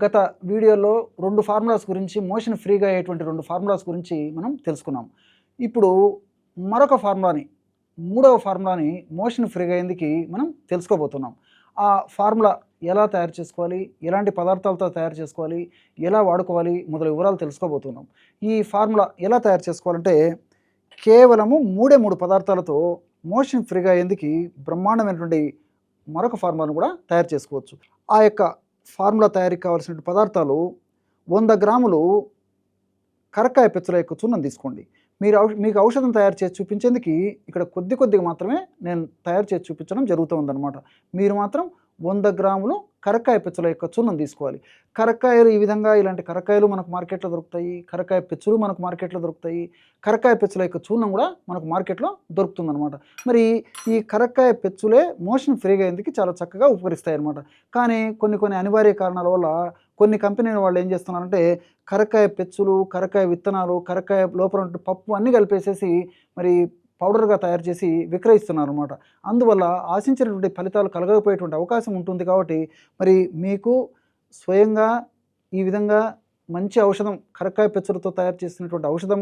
గత వీడియోలో 2 ఫార్ములాస్ గురించి మోషన్ ఫ్రీగా అయ్యేటువంటి 2 ఫార్ములాస్ గురించి మనం తెలుసుకున్నాం. ఇప్పుడు మరొక ఫార్ములాని, మూడవ ఫార్ములాని మోషన్ ఫ్రీగా అయ్యేందుకు మనం తెలుసుకోబోతున్నాం. ఆ ఫార్ములా ఎలా తయారు చేసుకోవాలి, ఎలాంటి పదార్థాలతో తయారు చేసుకోవాలి, ఎలా వాడుకోవాలి మొదలగు వివరాలు తెలుసుకోబోతున్నాం. ఈ ఫార్ములా ఎలా తయారు చేసుకోవాలంటే కేవలము 3 పదార్థాలతో మోషన్ ఫ్రీగా అయ్యేందుకు బ్రహ్మాండమైనటువంటి మరొక ఫార్ములాను కూడా తయారు చేసుకోవచ్చు. ఆ యొక్క ఫార్ములా తయారీకి కావాల్సిన పదార్థాలు 100 గ్రాములు కరక్కాయ పెచ్చల యొక్క చూర్ణం తీసుకోండి. మీకు ఔషధం తయారు చేసి చూపించేందుకు ఇక్కడ కొద్దిగా మాత్రమే నేను తయారు చేసి చూపించడం జరుగుతుందన్నమాట. మీరు మాత్రం 100 గ్రాములు కరక్కాయ పెచ్చల యొక్క చూర్ణం తీసుకోవాలి. కరక్కాయలు ఈ విధంగా ఇలాంటి కరక్కాయలు మనకు మార్కెట్లో దొరుకుతాయి, కరక్కాయ పెచ్చులు మనకు మార్కెట్లో దొరుకుతాయి, కరక్కాయ పెచ్చుల యొక్క చూర్ణం కూడా మనకు మార్కెట్లో దొరుకుతుందన్నమాట. మరి ఈ కరక్కాయ పెచ్చులే మోషన్ ఫ్రీగా అయ్యేందుకు చాలా చక్కగా ఉపకరిస్తాయి అన్నమాట. కానీ కొన్ని అనివార్య కారణాల వల్ల కొన్ని కంపెనీల వాళ్ళు ఏం చేస్తున్నారంటే కరక్కాయ పెచ్చులు, కరక్కాయ విత్తనాలు, కరక్కాయ లోపల పప్పు అన్నీ కలిపేసేసి మరి పౌడర్గా తయారు చేసి విక్రయిస్తున్నారు అన్నమాట. అందువల్ల ఆశించినటువంటి ఫలితాలు కలగకపోయేటువంటి అవకాశం ఉంటుంది. కాబట్టి మరి మీకు స్వయంగా ఈ విధంగా మంచి ఔషధం కరక్కాయ పెచ్చలతో తయారు చేసినటువంటి ఔషధం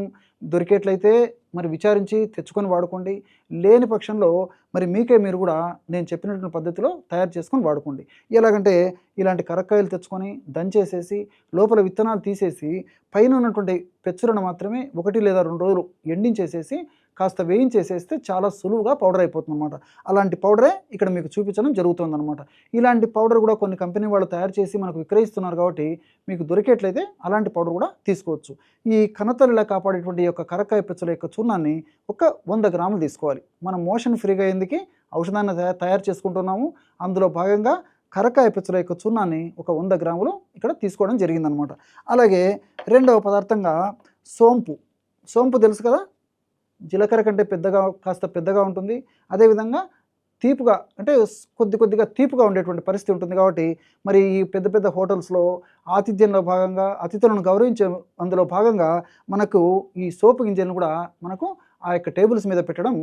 దొరికేట్లయితే మరి విచారించి తెచ్చుకొని వాడుకోండి. లేని పక్షంలో మరి మీరు కూడా నేను చెప్పినటువంటి పద్ధతిలో తయారు చేసుకొని వాడుకోండి. ఎలాగంటే ఇలాంటి కరక్కాయలు తెచ్చుకొని దంచేసేసి లోపల విత్తనాలు తీసేసి పైన ఉన్నటువంటి పెచ్చులను మాత్రమే 1 లేదా 2 రోజులు ఎండించేసేసి కాస్త వేయించేసేస్తే చాలా సులువుగా పౌడర్ అయిపోతుంది అన్నమాట. అలాంటి పౌడరే ఇక్కడ మీకు చూపించడం జరుగుతుందన్నమాట. ఇలాంటి పౌడర్ కూడా కొన్ని కంపెనీ వాళ్ళు తయారు చేసి మనకు విక్రయిస్తున్నారు. కాబట్టి మీకు దొరికేట్లయితే అలాంటి పౌడర్ కూడా తీసుకోవచ్చు. ఈ కణతల్లిలా కాపాడేటువంటి యొక్క కరక్కాయ పెచ్చల యొక్క చూర్ణాన్ని ఒక 100 గ్రాములు తీసుకోవాలి. మనం మోషన్ ఫ్రీగా అయ్యేందుకు ఔషధాన్ని తయారు చేసుకుంటున్నాము. అందులో భాగంగా కరక్కాయ పెచ్చల యొక్క చూర్ణాన్ని ఒక 100 గ్రాములు ఇక్కడ తీసుకోవడం జరిగిందనమాట. అలాగే రెండవ పదార్థంగా సోంపు తెలుసు కదా, జీలకర్ర కంటే కాస్త పెద్దగా ఉంటుంది. అదేవిధంగా తీపుగా అంటే కొద్దిగా తీపుగా ఉండేటువంటి పరిస్థితి ఉంటుంది. కాబట్టి మరి ఈ పెద్ద హోటల్స్లో ఆతిథ్యంలో భాగంగా అతిథులను గౌరవించే అందులో భాగంగా మనకు ఈ సోపు గింజలను కూడా మనకు ఆ యొక్క టేబుల్స్ మీద పెట్టడం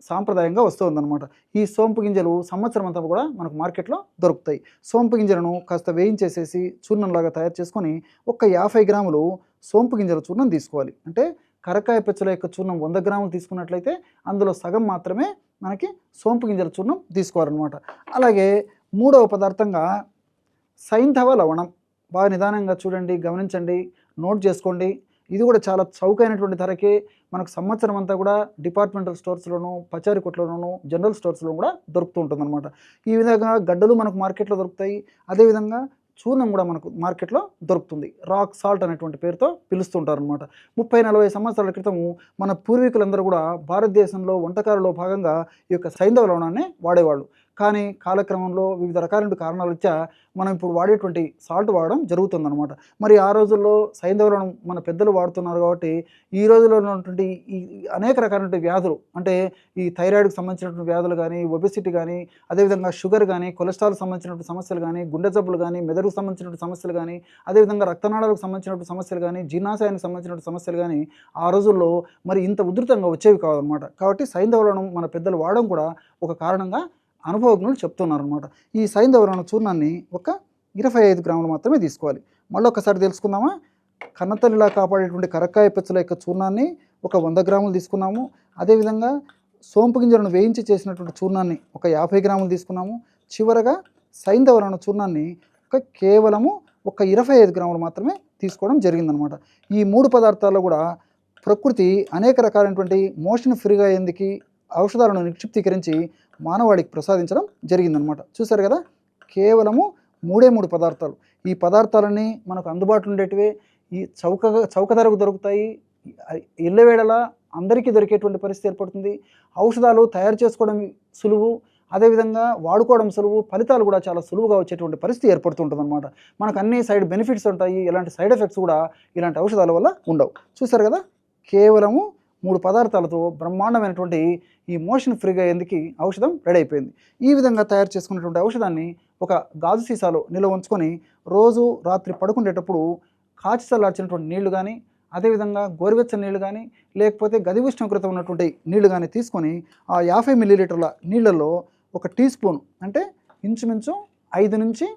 సాంప్రదాయంగా వస్తుందన్నమాట. ఈ సోంపు గింజలు సంవత్సరం అంతా కూడా మనకు మార్కెట్లో దొరుకుతాయి. సోంపు గింజలను కాస్త వేయించేసేసి చూర్ణంలాగా తయారు చేసుకొని ఒక 50 గ్రాములు సోంపు గింజల చూర్ణం తీసుకోవాలి. అంటే కరక్కాయ పెచ్చల యొక్క చూర్ణం 100 గ్రాములు తీసుకున్నట్లయితే అందులో సగం మాత్రమే మనకి సోంపు గింజల చూర్ణం తీసుకోవాలన్నమాట. అలాగే మూడవ పదార్థంగా సైంధవ లవణం. బాగా నిదానంగా చూడండి, గమనించండి, నోట్ చేసుకోండి. ఇది కూడా చాలా చౌకైనటువంటి ధరకే మనకు సంవత్సరం అంతా కూడా డిపార్ట్మెంటల్ స్టోర్స్లోను, పచారీ కొట్లోనూ, జనరల్ స్టోర్స్లో కూడా దొరుకుతూ ఉంటుందన్నమాట. ఈ విధంగా గడ్డలు మనకు మార్కెట్లో దొరుకుతాయి. అదేవిధంగా చూర్ణం కూడా మనకు మార్కెట్లో దొరుకుతుంది. రాక్ సాల్ట్ అనేటువంటి పేరుతో పిలుస్తుంటారు అనమాట. 30-40 సంవత్సరాల క్రితము మన పూర్వీకులందరూ కూడా భారతదేశంలో వంటకాలలో భాగంగా ఈ యొక్క సైంధవ లవణాన్ని వాడేవాళ్ళు. కానీ కాలక్రమంలో వివిధ రకాల కారణాల రీత్యా మనం ఇప్పుడు వాడేటువంటి సాల్ట్ వాడడం జరుగుతుందన్నమాట. మరి ఆ రోజుల్లో సైంధవ లవణం మన పెద్దలు వాడుతున్నారు. కాబట్టి ఈ రోజుల్లో ఉన్నటువంటి ఈ అనేక రకాలైన వ్యాధులు, అంటే ఈ థైరాయిడ్కి సంబంధించినటువంటి వ్యాధులు కానీ, ఒబెసిటీ కానీ, అదేవిధంగా షుగర్ కానీ, కొలెస్ట్రాల్కి సంబంధించినటువంటి సమస్యలు కానీ, గుండె జబ్బులు కానీ, మెదడుకు సంబంధించినటువంటి సమస్యలు కానీ, అదేవిధంగా రక్తనాళాలకు సంబంధించినటువంటి సమస్యలు కానీ, జీర్ణాశయానికి సంబంధించినటువంటి సమస్యలు కానీ ఆ రోజుల్లో మరి ఇంత ఉధృతంగా వచ్చేవి కావన్నమాట. కాబట్టి సైంధవ లవణం మన పెద్దలు వాడడం కూడా ఒక కారణంగా అనుభవజ్ఞులు చెప్తున్నారనమాట. ఈ సైంధవ లవణ చూర్ణాన్ని ఒక 25 గ్రాములు మాత్రమే తీసుకోవాలి. మళ్ళీ ఒకసారి తెలుసుకుందామా. కన్నతల్లిలా కాపాడేటువంటి కరక్కాయ పెచ్చల యొక్క చూర్ణాన్ని ఒక 100 గ్రాములు తీసుకున్నాము. అదేవిధంగా సోంపు గింజలను వేయించి చేసినటువంటి చూర్ణాన్ని ఒక 50 గ్రాములు తీసుకున్నాము. చివరగా సైంధవ లవణ చూర్ణాన్ని కేవలము ఒక 25 గ్రాములు మాత్రమే తీసుకోవడం జరిగిందనమాట. ఈ 3 పదార్థాల్లో కూడా ప్రకృతి అనేక రకాలైనటువంటి మోషన్ ఫ్రీగా అయ్యేందుకు ఔషధాలను నిక్షిప్తీకరించి మానవాళికి ప్రసాదించడం జరిగిందనమాట. చూసారు కదా, కేవలము 3 పదార్థాలు. ఈ పదార్థాలన్నీ మనకు అందుబాటులో ఉండేటివే, ఈ చౌక ధరకు దొరుకుతాయి. ఎల్లవేళలా అందరికీ దొరికేటువంటి పరిస్థితి ఏర్పడుతుంది. ఔషధాలు తయారు చేసుకోవడం సులువు, అదేవిధంగా వాడుకోవడం సులువు, ఫలితాలు కూడా చాలా సులువుగా వచ్చేటువంటి పరిస్థితి ఏర్పడుతుంటుంది అనమాట. మనకు అన్ని సైడ్ బెనిఫిట్స్ ఉంటాయి. ఎలాంటి సైడ్ ఎఫెక్ట్స్ కూడా ఇలాంటి ఔషధాల వల్ల ఉండవు. చూసారు కదా, కేవలము 3 పదార్థాలతో బ్రహ్మాండమైనటువంటి ఈ మోషన్ ఫ్రీగా అయ్యేందుకు ఔషధం రెడీ అయిపోయింది. ఈ విధంగా తయారు చేసుకున్నటువంటి ఔషధాన్ని ఒక గాజు సీసాలో నిల్వ ఉంచుకొని రోజు రాత్రి పడుకునేటప్పుడు కాచి చల్లార్చినటువంటి నీళ్లు కానీ, అదేవిధంగా గోరువెచ్చని నీళ్లు కానీ, లేకపోతే గది ఉష్ణోగ్రత ఉన్నటువంటి నీళ్లు కానీ తీసుకొని ఆ 50 మిల్లీలీటర్ల నీళ్ళల్లో 1 టీ స్పూన్ అంటే ఇంచుమించు 5 నుంచి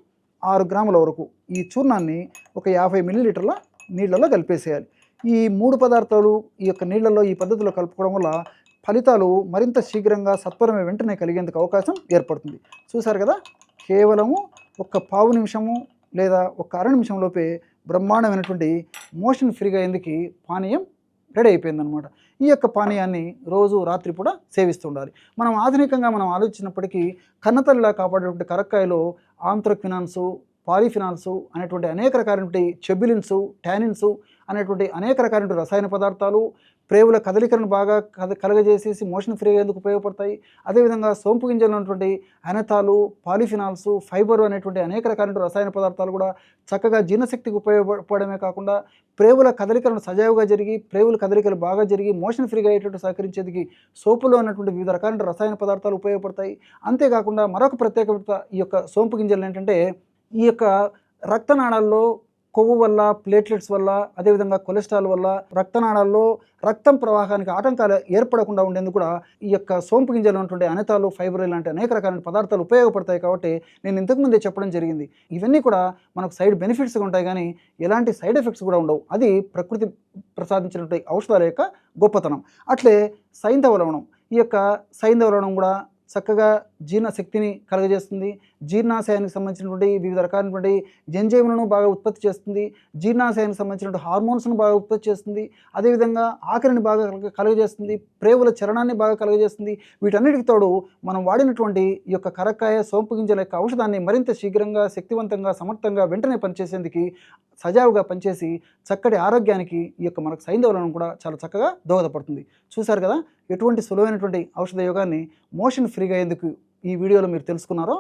6 గ్రాముల వరకు ఈ చూర్ణాన్ని ఒక 50 మిల్లీలీటర్ల నీళ్ళలో కలిపేసేయాలి. ఈ 3 పదార్థాలు ఈ యొక్క నీళ్ళలో ఈ పద్ధతిలో కలుపుకోవడం వల్ల ఫలితాలు మరింత శీఘ్రంగా సత్వరమే వెంటనే కలిగేందుకు అవకాశం ఏర్పడుతుంది. చూసారు కదా, కేవలము ఒక పావు నిమిషము లేదా ఒక అర నిమిషంలోపే బ్రహ్మాండమైనటువంటి మోషన్ ఫ్రీగా అయ్యేందుకు పానీయం రెడీ అయిపోయిందనమాట. ఈ యొక్క పానీయాన్ని రోజు రాత్రి కూడా సేవిస్తుండాలి. మనం ఆధునికంగా ఆలోచించినప్పటికీ కన్నతల్లిలా కాపాడేటువంటి కరక్కాయలో ఆంథ్రక్వినాన్సు, పాలిఫినాల్సు అనేటువంటి అనేక రకాలైనటువంటి చెబిలిన్సు, టానిన్సు అనేటువంటి అనేక రకాలైన రసాయన పదార్థాలు ప్రేవుల కదలికలను బాగా కలగజేసేసి మోషన్ ఫ్రీగా ఎందుకు ఉపయోగపడతాయి. అదేవిధంగా సోంపు గింజలు ఉన్నటువంటి అనతాలు, పాలిఫినాల్సు, ఫైబర్ అనేటువంటి అనేక రకాలైన రసాయన పదార్థాలు కూడా చక్కగా జీర్ణశక్తికి ఉపయోగపడమే కాకుండా ప్రేవుల కదలికలను సజావుగా జరిగి ప్రేవుల కదలికలు బాగా జరిగి మోషన్ ఫ్రీగా అయ్యేటట్టు సహకరించేందుకు సోపులో ఉన్నటువంటి వివిధ రకాలైన రసాయన పదార్థాలు ఉపయోగపడతాయి. అంతేకాకుండా మరొక ప్రత్యేకత ఈ యొక్క సోంపు గింజలు ఏంటంటే ఈ యొక్క రక్తనాళాల్లో కొవ్వు వల్ల, ప్లేట్లెట్స్ వల్ల, అదేవిధంగా కొలెస్ట్రాల్ వల్ల రక్తనాళాల్లో రక్తం ప్రవాహానికి ఆటంకాలు ఏర్పడకుండా ఉండేందుకు కూడా ఈ యొక్క సోంపు గింజలు ఉన్నటువంటి అనతాలు, ఫైబర్ ఇలాంటి అనేక రకాలైన పదార్థాలు ఉపయోగపడతాయి. కాబట్టి నేను ఇంతకుముందే చెప్పడం జరిగింది, ఇవన్నీ కూడా మనకు సైడ్ బెనిఫిట్స్గా ఉంటాయి కానీ ఎలాంటి సైడ్ ఎఫెక్ట్స్ కూడా ఉండవు. అది ప్రకృతి ప్రసాదించినటువంటి ఔషధాల యొక్క గొప్పతనం. అట్లే సైంధవ లవణం, ఈ యొక్క సైంధవ లవణం కూడా చక్కగా జీర్ణశక్తిని కలుగజేస్తుంది. జీర్ణాశయానికి సంబంధించినటువంటి వివిధ రకాలైనటువంటి ఎంజైములను బాగా ఉత్పత్తి చేస్తుంది. జీర్ణాశయానికి సంబంధించినటువంటి హార్మోన్స్ను బాగా ఉత్పత్తి చేస్తుంది. అదేవిధంగా ఆకలిని బాగా కలుగజేస్తుంది. ప్రేవుల చరణాన్ని బాగా కలుగజేస్తుంది. వీటన్నిటికి తోడు మనం వాడినటువంటి ఈ యొక్క కరక్కాయ, సోంపు గింజల యొక్క ఔషధాన్ని మరింత శీఘ్రంగా, శక్తివంతంగా, సమర్థంగా వెంటనే పనిచేసేందుకు సజావుగా పనిచేసి చక్కటి ఆరోగ్యానికి ఈ యొక్క మనకు సైంధవలను కూడా చాలా చక్కగా దోహదపడుతుంది. చూశారు కదా ఎటువంటి సులువైనటువంటి ఔషధ యోగాన్ని మోషన్ ఫ్రీగా అయ్యేందుకు ఈ వీడియోలో మీరు తెలుసుకున్నారో.